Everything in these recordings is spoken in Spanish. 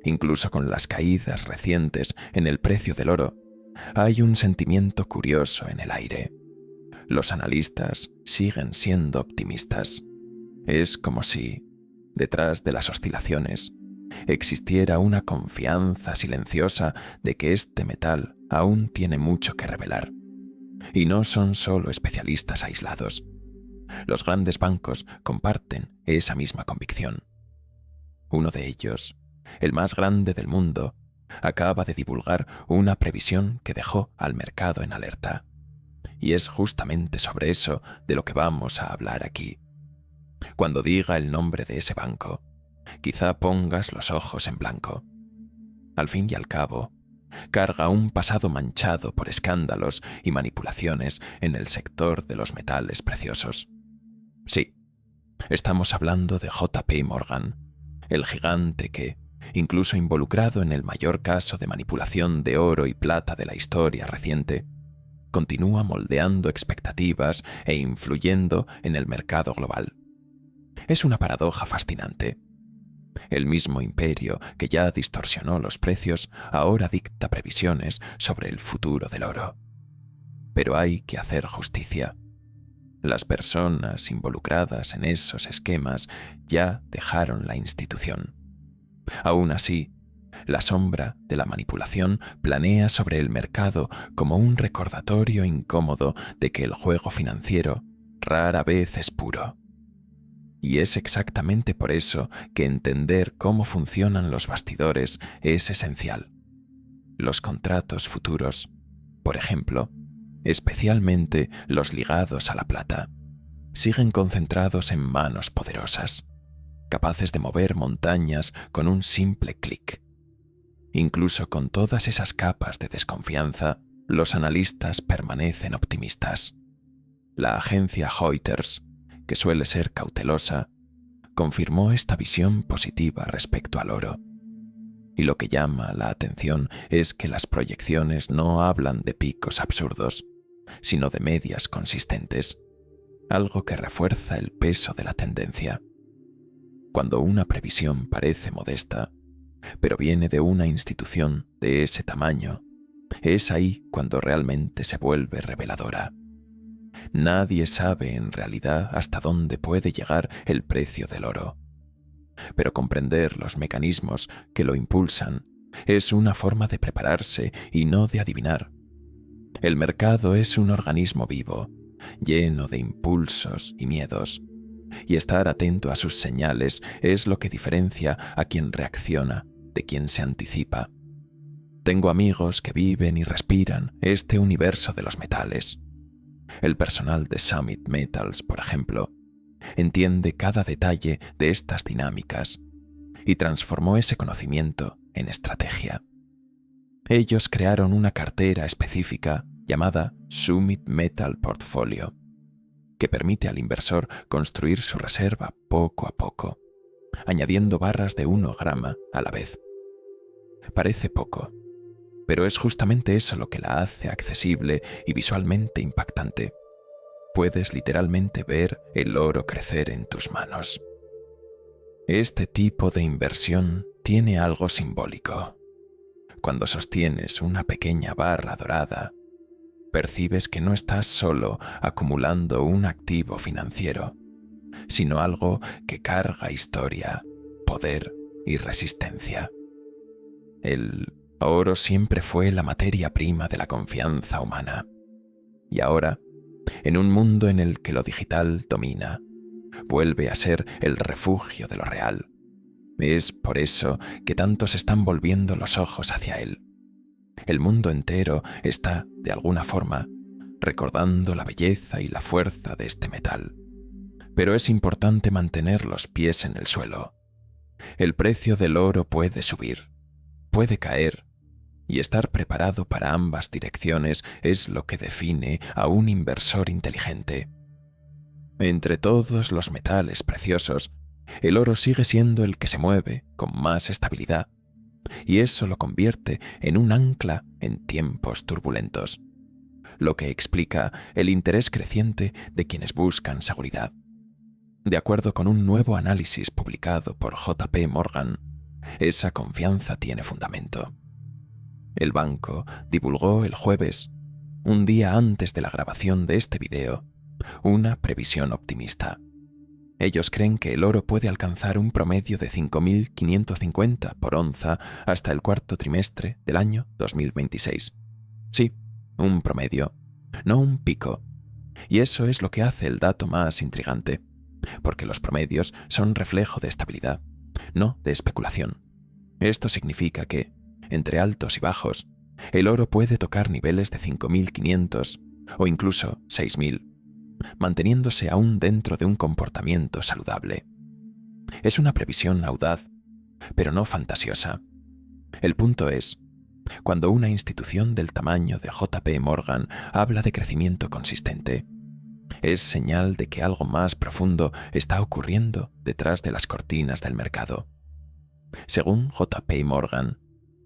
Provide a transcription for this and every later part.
Incluso con las caídas recientes en el precio del oro, hay un sentimiento curioso en el aire. Los analistas siguen siendo optimistas. Es como si, detrás de las oscilaciones, existiera una confianza silenciosa de que este metal aún tiene mucho que revelar. Y no son solo especialistas aislados. Los grandes bancos comparten esa misma convicción. Uno de ellos, el más grande del mundo, acaba de divulgar una previsión que dejó al mercado en alerta. Y es justamente sobre eso de lo que vamos a hablar aquí. Cuando diga el nombre de ese banco, quizá pongas los ojos en blanco. Al fin y al cabo, carga un pasado manchado por escándalos y manipulaciones en el sector de los metales preciosos. Sí, estamos hablando de JP Morgan, el gigante que, incluso involucrado en el mayor caso de manipulación de oro y plata de la historia reciente, continúa moldeando expectativas e influyendo en el mercado global. Es una paradoja fascinante. El mismo imperio que ya distorsionó los precios ahora dicta previsiones sobre el futuro del oro. Pero hay que hacer justicia. Las personas involucradas en esos esquemas ya dejaron la institución. Aún así, la sombra de la manipulación planea sobre el mercado como un recordatorio incómodo de que el juego financiero rara vez es puro. Y es exactamente por eso que entender cómo funcionan los bastidores es esencial. Los contratos futuros, por ejemplo, especialmente los ligados a la plata, siguen concentrados en manos poderosas, capaces de mover montañas con un simple clic. Incluso con todas esas capas de desconfianza, los analistas permanecen optimistas. La agencia Reuters, que suele ser cautelosa, confirmó esta visión positiva respecto al oro. Y lo que llama la atención es que las proyecciones no hablan de picos absurdos, sino de medias consistentes, algo que refuerza el peso de la tendencia. Cuando una previsión parece modesta, pero viene de una institución de ese tamaño, es ahí cuando realmente se vuelve reveladora. Nadie sabe en realidad hasta dónde puede llegar el precio del oro. Pero comprender los mecanismos que lo impulsan es una forma de prepararse y no de adivinar. El mercado es un organismo vivo, lleno de impulsos y miedos, y estar atento a sus señales es lo que diferencia a quien reacciona de quien se anticipa. Tengo amigos que viven y respiran este universo de los metales. El personal de Summit Metals, por ejemplo, entiende cada detalle de estas dinámicas y transformó ese conocimiento en estrategia. Ellos crearon una cartera específica llamada Summit Metal Portfolio, que permite al inversor construir su reserva poco a poco, añadiendo barras de 1 gramo a la vez. Parece poco, pero es justamente eso lo que la hace accesible y visualmente impactante. Puedes literalmente ver el oro crecer en tus manos. Este tipo de inversión tiene algo simbólico. Cuando sostienes una pequeña barra dorada, percibes que no estás solo acumulando un activo financiero, sino algo que carga historia, poder y resistencia. El oro siempre fue la materia prima de la confianza humana. Y ahora, en un mundo en el que lo digital domina, vuelve a ser el refugio de lo real. Es por eso que tantos están volviendo los ojos hacia él. El mundo entero está, de alguna forma, recordando la belleza y la fuerza de este metal. Pero es importante mantener los pies en el suelo. El precio del oro puede subir, puede caer, y estar preparado para ambas direcciones es lo que define a un inversor inteligente. Entre todos los metales preciosos, el oro sigue siendo el que se mueve con más estabilidad, y eso lo convierte en un ancla en tiempos turbulentos, lo que explica el interés creciente de quienes buscan seguridad. De acuerdo con un nuevo análisis publicado por JP Morgan, esa confianza tiene fundamento. El banco divulgó el jueves, un día antes de la grabación de este video, una previsión optimista. Ellos creen que el oro puede alcanzar un promedio de 5.550 por onza hasta el cuarto trimestre del año 2026. Sí, un promedio, no un pico. Y eso es lo que hace el dato más intrigante, porque los promedios son reflejo de estabilidad, no de especulación. Esto significa que, entre altos y bajos, el oro puede tocar niveles de 5.500 o incluso 6.000, manteniéndose aún dentro de un comportamiento saludable. Es una previsión audaz, pero no fantasiosa. El punto es, cuando una institución del tamaño de JP Morgan habla de crecimiento consistente, es señal de que algo más profundo está ocurriendo detrás de las cortinas del mercado. Según JP Morgan,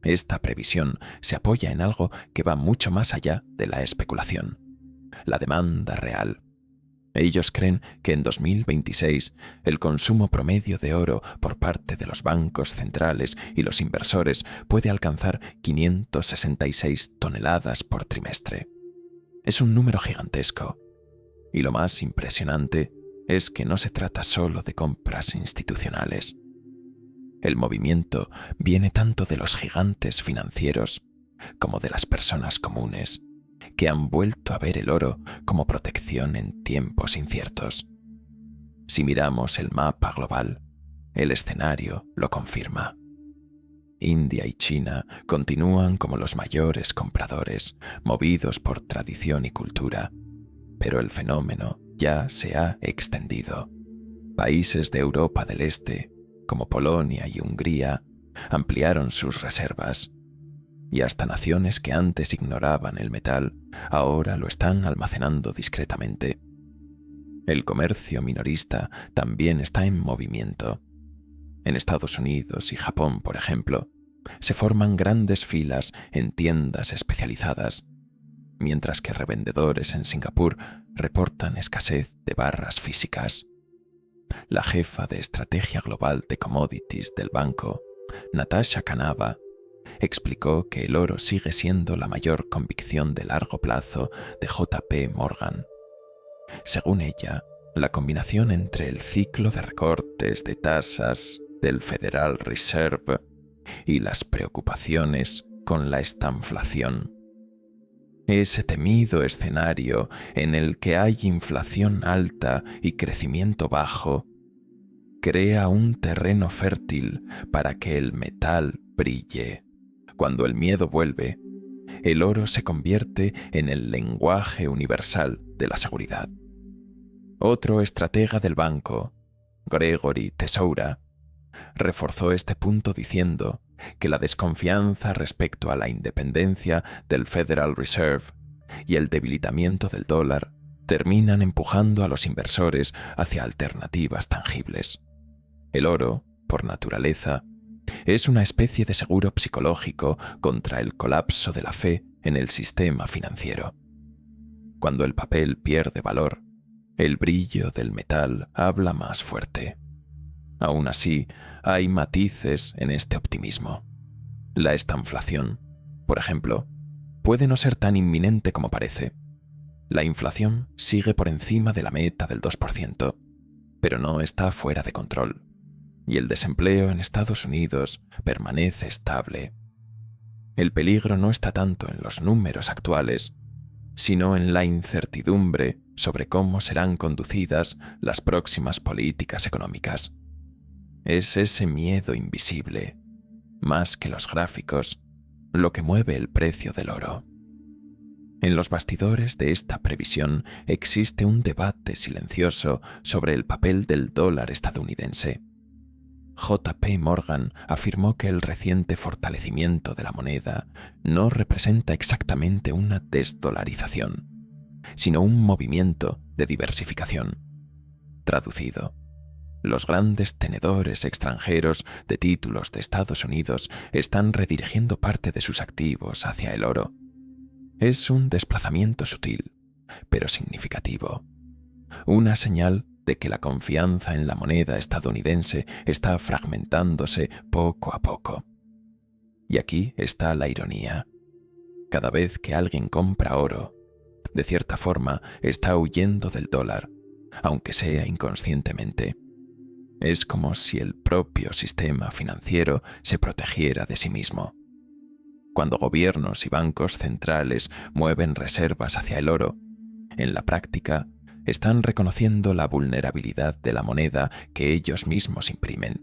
esta previsión se apoya en algo que va mucho más allá de la especulación, la demanda real. Ellos creen que en 2026 el consumo promedio de oro por parte de los bancos centrales y los inversores puede alcanzar 566 toneladas por trimestre. Es un número gigantesco. Y lo más impresionante es que no se trata solo de compras institucionales. El movimiento viene tanto de los gigantes financieros como de las personas comunes, que han vuelto a ver el oro como protección en tiempos inciertos. Si miramos el mapa global, el escenario lo confirma. India y China continúan como los mayores compradores, movidos por tradición y cultura, pero el fenómeno ya se ha extendido. Países de Europa del Este, como Polonia y Hungría, ampliaron sus reservas, y hasta naciones que antes ignoraban el metal, ahora lo están almacenando discretamente. El comercio minorista también está en movimiento. En Estados Unidos y Japón, por ejemplo, se forman grandes filas en tiendas especializadas, mientras que revendedores en Singapur reportan escasez de barras físicas. La jefa de estrategia global de commodities del banco, Natasha Kanaba, explicó que el oro sigue siendo la mayor convicción de largo plazo de JP Morgan. Según ella, la combinación entre el ciclo de recortes de tasas del Federal Reserve y las preocupaciones con la estanflación, ese temido escenario en el que hay inflación alta y crecimiento bajo, crea un terreno fértil para que el metal brille. Cuando el miedo vuelve, el oro se convierte en el lenguaje universal de la seguridad. Otro estratega del banco, Gregory Tesoura, reforzó este punto diciendo que la desconfianza respecto a la independencia del Federal Reserve y el debilitamiento del dólar terminan empujando a los inversores hacia alternativas tangibles. El oro, por naturaleza, es una especie de seguro psicológico contra el colapso de la fe en el sistema financiero. Cuando el papel pierde valor, el brillo del metal habla más fuerte. Aún así, hay matices en este optimismo. La estanflación, por ejemplo, puede no ser tan inminente como parece. La inflación sigue por encima de la meta del 2%, pero no está fuera de control, y el desempleo en Estados Unidos permanece estable. El peligro no está tanto en los números actuales, sino en la incertidumbre sobre cómo serán conducidas las próximas políticas económicas. Es ese miedo invisible, más que los gráficos, lo que mueve el precio del oro. En los bastidores de esta previsión existe un debate silencioso sobre el papel del dólar estadounidense. JP Morgan afirmó que el reciente fortalecimiento de la moneda no representa exactamente una desdolarización, sino un movimiento de diversificación. Traducido, los grandes tenedores extranjeros de títulos de Estados Unidos están redirigiendo parte de sus activos hacia el oro. Es un desplazamiento sutil, pero significativo. Una señal de que la confianza en la moneda estadounidense está fragmentándose poco a poco. Y aquí está la ironía. Cada vez que alguien compra oro, de cierta forma está huyendo del dólar, aunque sea inconscientemente. Es como si el propio sistema financiero se protegiera de sí mismo. Cuando gobiernos y bancos centrales mueven reservas hacia el oro, en la práctica están reconociendo la vulnerabilidad de la moneda que ellos mismos imprimen.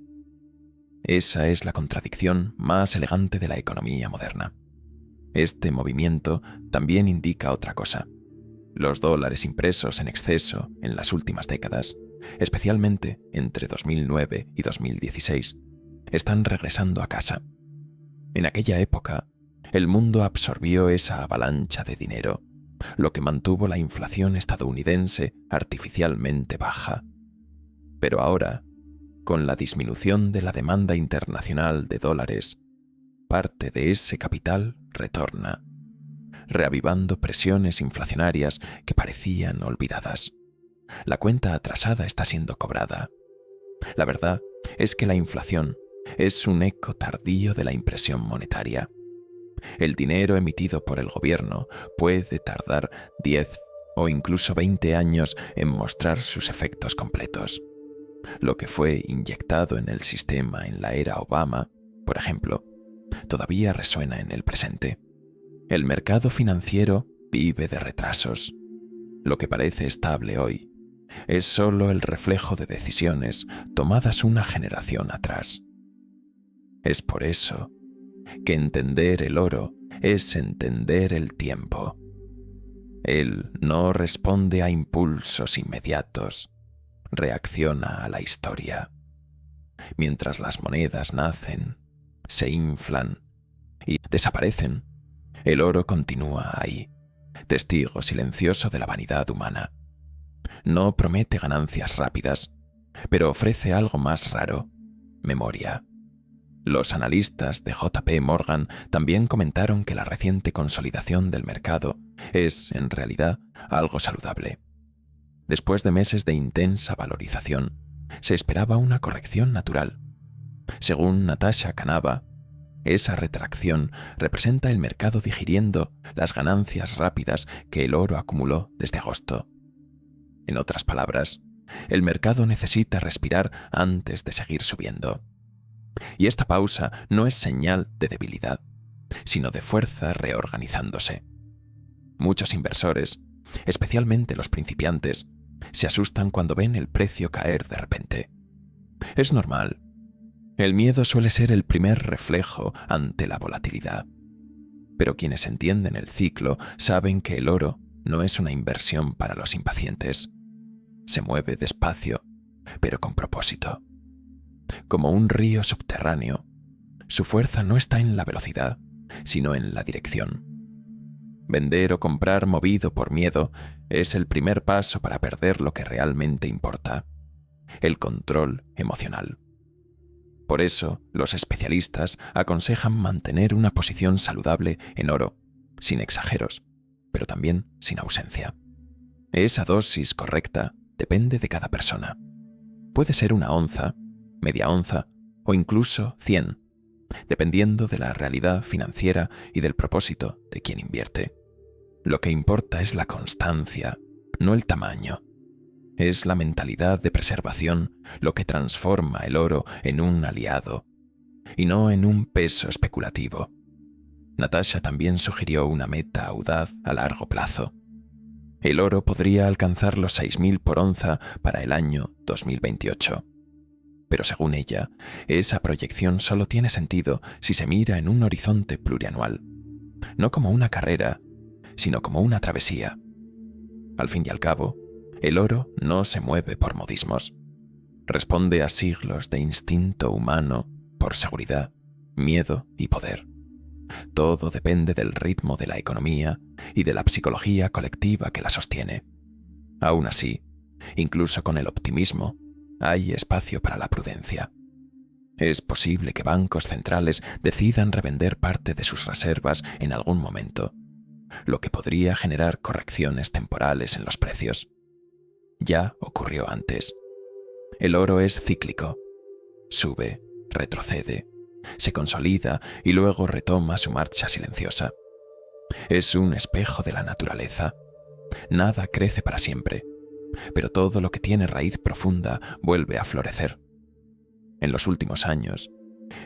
Esa es la contradicción más elegante de la economía moderna. Este movimiento también indica otra cosa. Los dólares impresos en exceso en las últimas décadas, especialmente entre 2009 y 2016, están regresando a casa. En aquella época, el mundo absorbió esa avalancha de dinero, lo que mantuvo la inflación estadounidense artificialmente baja. Pero ahora, con la disminución de la demanda internacional de dólares, parte de ese capital retorna, reavivando presiones inflacionarias que parecían olvidadas. La cuenta atrasada está siendo cobrada. La verdad es que la inflación es un eco tardío de la impresión monetaria. El dinero emitido por el gobierno puede tardar 10 o incluso 20 años en mostrar sus efectos completos. Lo que fue inyectado en el sistema en la era Obama, por ejemplo, todavía resuena en el presente. El mercado financiero vive de retrasos. Lo que parece estable hoy es solo el reflejo de decisiones tomadas una generación atrás. Es por eso que entender el oro es entender el tiempo. Él no responde a impulsos inmediatos, reacciona a la historia. Mientras las monedas nacen, se inflan y desaparecen, el oro continúa ahí, testigo silencioso de la vanidad humana. No promete ganancias rápidas, pero ofrece algo más raro: memoria. Los analistas de JP Morgan también comentaron que la reciente consolidación del mercado es, en realidad, algo saludable. Después de meses de intensa valorización, se esperaba una corrección natural. Según Natasha Kanava, esa retracción representa el mercado digiriendo las ganancias rápidas que el oro acumuló desde agosto. En otras palabras, el mercado necesita respirar antes de seguir subiendo. Y esta pausa no es señal de debilidad, sino de fuerza reorganizándose. Muchos inversores, especialmente los principiantes, se asustan cuando ven el precio caer de repente. Es normal. El miedo suele ser el primer reflejo ante la volatilidad. Pero quienes entienden el ciclo saben que el oro no es una inversión para los impacientes. Se mueve despacio, pero con propósito. Como un río subterráneo, su fuerza no está en la velocidad, sino en la dirección. Vender o comprar movido por miedo es el primer paso para perder lo que realmente importa: el control emocional. Por eso, los especialistas aconsejan mantener una posición saludable en oro, sin exageros, pero también sin ausencia. Esa dosis correcta depende de cada persona. Puede ser una onza, media onza o incluso 100, dependiendo de la realidad financiera y del propósito de quien invierte. Lo que importa es la constancia, no el tamaño. Es la mentalidad de preservación lo que transforma el oro en un aliado, y no en un peso especulativo. Natasha también sugirió una meta audaz a largo plazo. El oro podría alcanzar los 6.000 por onza para el año 2028. Pero según ella, esa proyección solo tiene sentido si se mira en un horizonte plurianual, no como una carrera, sino como una travesía. Al fin y al cabo, el oro no se mueve por modismos. Responde a siglos de instinto humano por seguridad, miedo y poder. Todo depende del ritmo de la economía y de la psicología colectiva que la sostiene. Aún así, incluso con el optimismo, hay espacio para la prudencia. Es posible que bancos centrales decidan revender parte de sus reservas en algún momento, lo que podría generar correcciones temporales en los precios. ya ocurrió antes. El oro es cíclico. Sube, retrocede, se consolida y luego retoma su marcha silenciosa. Es un espejo de la naturaleza. Nada crece para siempre, pero todo lo que tiene raíz profunda vuelve a florecer. En los últimos años,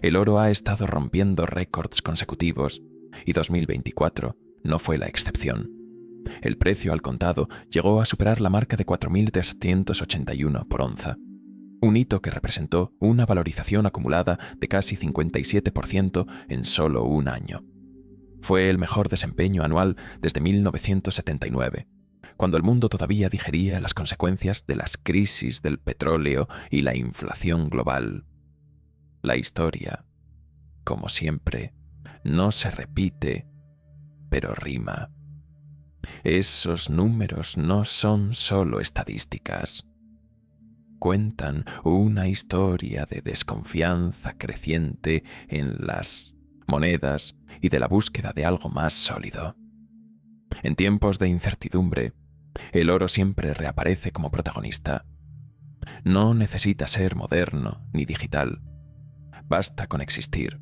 el oro ha estado rompiendo récords consecutivos y 2024 no fue la excepción. El precio al contado llegó a superar la marca de 4.381 por onza, un hito que representó una valorización acumulada de casi 57% en solo un año. Fue el mejor desempeño anual desde 1979, cuando el mundo todavía digería las consecuencias de las crisis del petróleo y la inflación global. La historia, como siempre, no se repite, pero rima. Esos números no son solo estadísticas. Cuentan una historia de desconfianza creciente en las monedas y de la búsqueda de algo más sólido. En tiempos de incertidumbre, el oro siempre reaparece como protagonista. No necesita ser moderno ni digital. Basta con existir.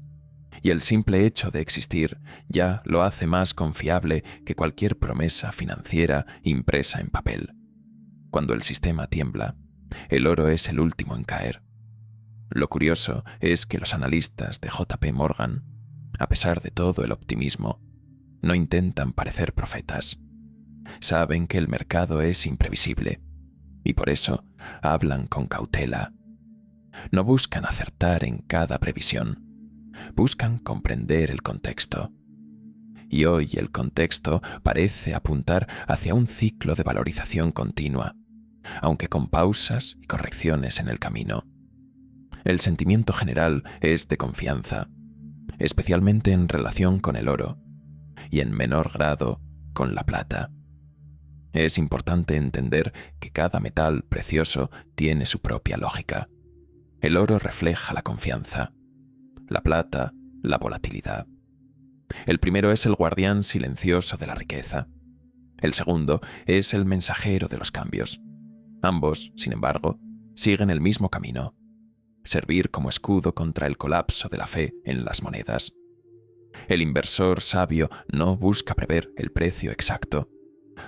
Y el simple hecho de existir ya lo hace más confiable que cualquier promesa financiera impresa en papel. Cuando el sistema tiembla, el oro es el último en caer. Lo curioso es que los analistas de JP Morgan, a pesar de todo el optimismo, no intentan parecer profetas. Saben que el mercado es imprevisible y por eso hablan con cautela. No buscan acertar en cada previsión, buscan comprender el contexto. Y hoy el contexto parece apuntar hacia un ciclo de valorización continua, aunque con pausas y correcciones en el camino. El sentimiento general es de confianza, especialmente en relación con el oro, y en menor grado con la plata. Es importante entender que cada metal precioso tiene su propia lógica. El oro refleja la confianza, la plata, la volatilidad. El primero es el guardián silencioso de la riqueza. El segundo es el mensajero de los cambios. Ambos, sin embargo, siguen el mismo camino: servir como escudo contra el colapso de la fe en las monedas. El inversor sabio no busca prever el precio exacto,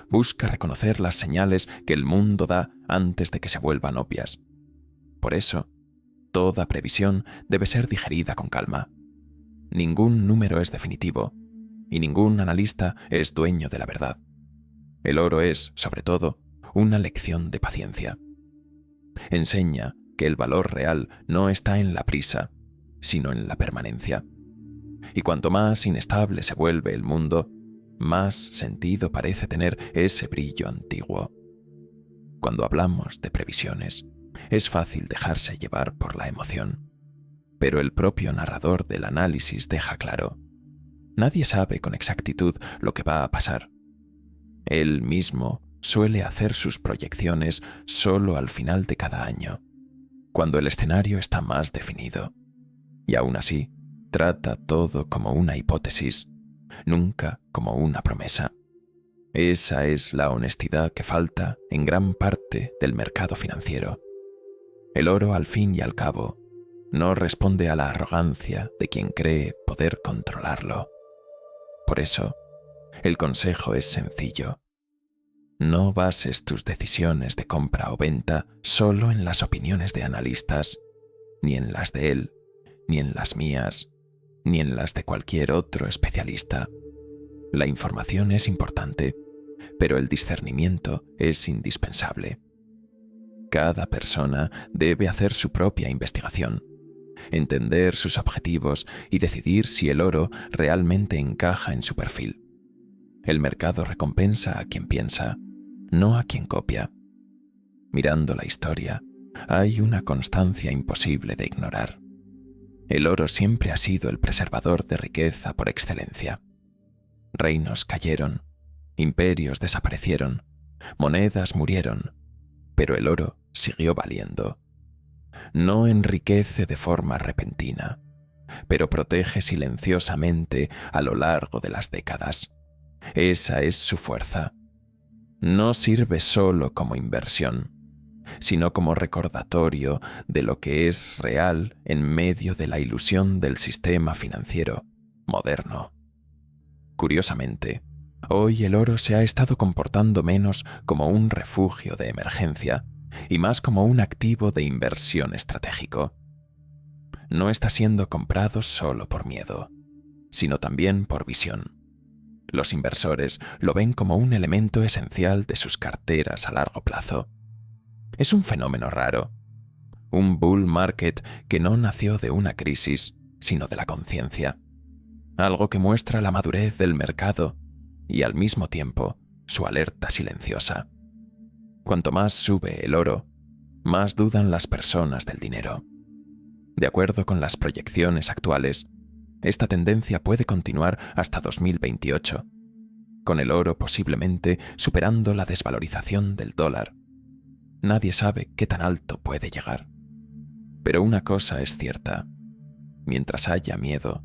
busca reconocer las señales que el mundo da antes de que se vuelvan obvias. Por eso, toda previsión debe ser digerida con calma. Ningún número es definitivo y ningún analista es dueño de la verdad. El oro es, sobre todo, una lección de paciencia. Enseña que el valor real no está en la prisa, sino en la permanencia. Y cuanto más inestable se vuelve el mundo, más sentido parece tener ese brillo antiguo. Cuando hablamos de previsiones, es fácil dejarse llevar por la emoción, pero el propio narrador del análisis deja claro: nadie sabe con exactitud lo que va a pasar. Él mismo suele hacer sus proyecciones solo al final de cada año, cuando el escenario está más definido, y aún así trata todo como una hipótesis, nunca como una promesa. Esa es la honestidad que falta en gran parte del mercado financiero. El oro, al fin y al cabo, no responde a la arrogancia de quien cree poder controlarlo. Por eso, el consejo es sencillo: no bases tus decisiones de compra o venta solo en las opiniones de analistas, ni en las de él, ni en las mías, ni en las de cualquier otro especialista. La información es importante, pero el discernimiento es indispensable. Cada persona debe hacer su propia investigación, entender sus objetivos y decidir si el oro realmente encaja en su perfil. El mercado recompensa a quien piensa, no a quien copia. Mirando la historia, hay una constancia imposible de ignorar. El oro siempre ha sido el preservador de riqueza por excelencia. Reinos cayeron, imperios desaparecieron, monedas murieron, pero el oro siguió valiendo. No enriquece de forma repentina, pero protege silenciosamente a lo largo de las décadas. Esa es su fuerza. No sirve solo como inversión, sino como recordatorio de lo que es real en medio de la ilusión del sistema financiero moderno. Curiosamente, hoy el oro se ha estado comportando menos como un refugio de emergencia y más como un activo de inversión estratégico. No está siendo comprado solo por miedo, sino también por visión. Los inversores lo ven como un elemento esencial de sus carteras a largo plazo. Es un fenómeno raro, un bull market que no nació de una crisis, sino de la conciencia. Algo que muestra la madurez del mercado y al mismo tiempo su alerta silenciosa. Cuanto más sube el oro, más dudan las personas del dinero. De acuerdo con las proyecciones actuales, esta tendencia puede continuar hasta 2028, con el oro posiblemente superando la desvalorización del dólar. Nadie sabe qué tan alto puede llegar. Pero una cosa es cierta: mientras haya miedo,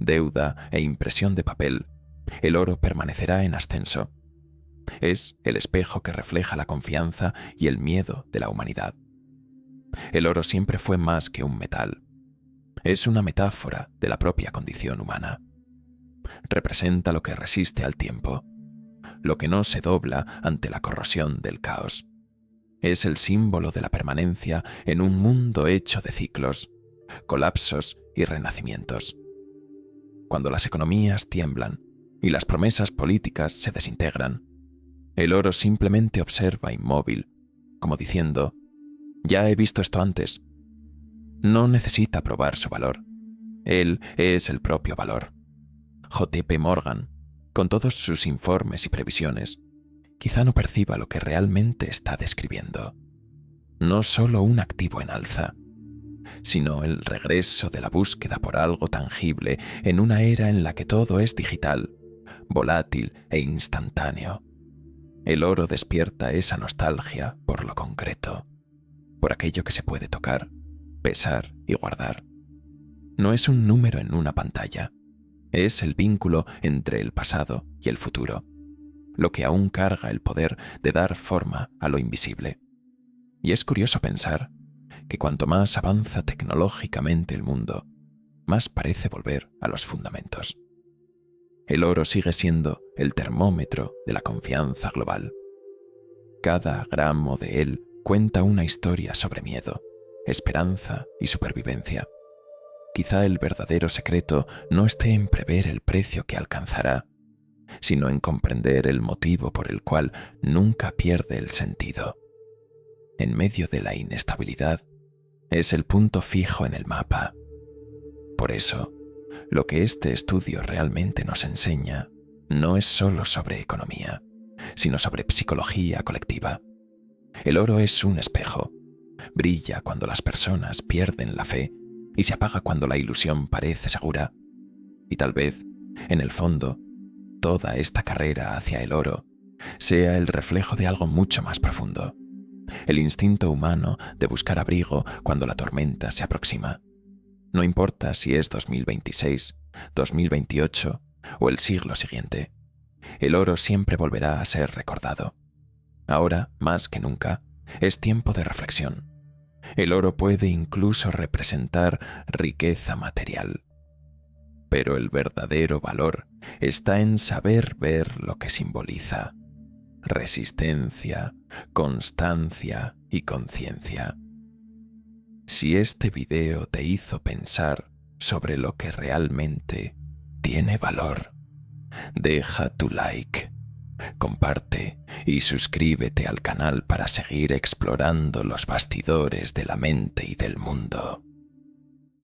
deuda e impresión de papel, el oro permanecerá en ascenso. Es el espejo que refleja la confianza y el miedo de la humanidad. El oro siempre fue más que un metal. Es una metáfora de la propia condición humana. Representa lo que resiste al tiempo, lo que no se dobla ante la corrosión del caos. Es el símbolo de la permanencia en un mundo hecho de ciclos, colapsos y renacimientos. Cuando las economías tiemblan y las promesas políticas se desintegran, el oro simplemente observa inmóvil, como diciendo: ya he visto esto antes. No necesita probar su valor. Él es el propio valor. J.P. Morgan, con todos sus informes y previsiones, quizá no perciba lo que realmente está describiendo. No solo un activo en alza, sino el regreso de la búsqueda por algo tangible en una era en la que todo es digital, volátil e instantáneo. El oro despierta esa nostalgia por lo concreto, por aquello que se puede tocar, pesar y guardar. No es un número en una pantalla, es el vínculo entre el pasado y el futuro, lo que aún carga el poder de dar forma a lo invisible. Y es curioso pensar que cuanto más avanza tecnológicamente el mundo, más parece volver a los fundamentos. El oro sigue siendo el termómetro de la confianza global. Cada gramo de él cuenta una historia sobre miedo, esperanza y supervivencia. Quizá el verdadero secreto no esté en prever el precio que alcanzará, sino en comprender el motivo por el cual nunca pierde el sentido. En medio de la inestabilidad, es el punto fijo en el mapa. Por eso, lo que este estudio realmente nos enseña no es solo sobre economía, sino sobre psicología colectiva. El oro es un espejo. Brilla cuando las personas pierden la fe y se apaga cuando la ilusión parece segura. Y tal vez, en el fondo, toda esta carrera hacia el oro sea el reflejo de algo mucho más profundo. El instinto humano de buscar abrigo cuando la tormenta se aproxima. No importa si es 2026, 2028 o el siglo siguiente, el oro siempre volverá a ser recordado. Ahora, más que nunca, es tiempo de reflexión. El oro puede incluso representar riqueza material. Pero el verdadero valor está en saber ver lo que simboliza: resistencia, constancia y conciencia. Si este video te hizo pensar sobre lo que realmente tiene valor, deja tu like, comparte y suscríbete al canal para seguir explorando los bastidores de la mente y del mundo.